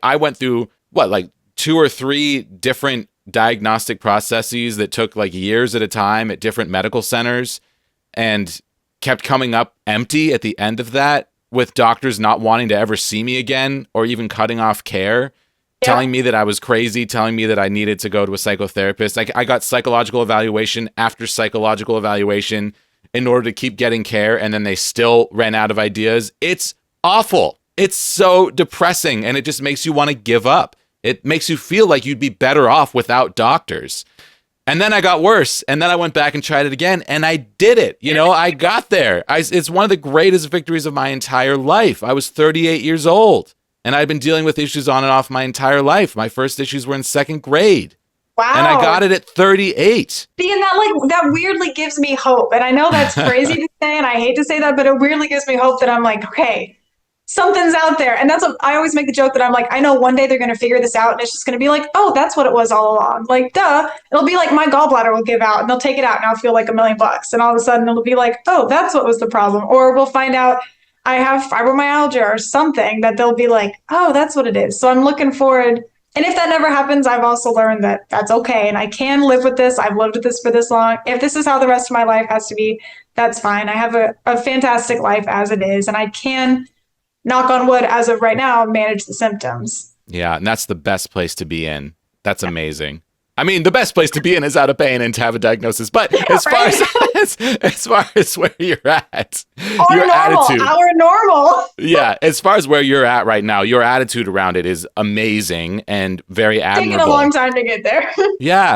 I went through like 2 or 3 different diagnostic processes that took like years at a time at different medical centers and kept coming up empty at the end of that, with doctors not wanting to ever see me again or even cutting off care, telling me that I was crazy, telling me that I needed to go to a psychotherapist. Like, I got psychological evaluation after psychological evaluation in order to keep getting care, and then they still ran out of ideas. It's awful. It's so depressing, and it just makes you want to give up. It makes you feel like you'd be better off without doctors. And then I got worse, and then I went back and tried it again, and I did it. You know, I got there. It's one of the greatest victories of my entire life. I was 38 years old, and I'd been dealing with issues on and off my entire life. My first issues were in 2nd grade. Wow. And I got it at 38. See, and that weirdly gives me hope. And I know that's crazy to say, and I hate to say that, but it weirdly gives me hope that I'm like, okay, something's out there. And that's what I always make the joke that I'm like, I know one day they're going to figure this out, and it's just going to be like, oh, that's what it was all along. Like, duh. It'll be like my gallbladder will give out and they'll take it out and I'll feel like $1 million. And all of a sudden it'll be like, oh, that's what was the problem. Or we'll find out I have fibromyalgia or something that they'll be like, oh, that's what it is. So I'm looking forward. And if that never happens, I've also learned that that's okay. And I can live with this. I've lived with this for this long. If this is how the rest of my life has to be, that's fine. I have a fantastic life as it is. And I can, knock on wood, as of right now, manage the symptoms. Yeah, and that's the best place to be in. That's amazing. I mean, the best place to be in is out of pain and to have a diagnosis. But as far as where you're at, your attitude, our normal. Yeah, as far as where you're at right now, your attitude around it is amazing and very admirable. Taking a long time to get there. Yeah.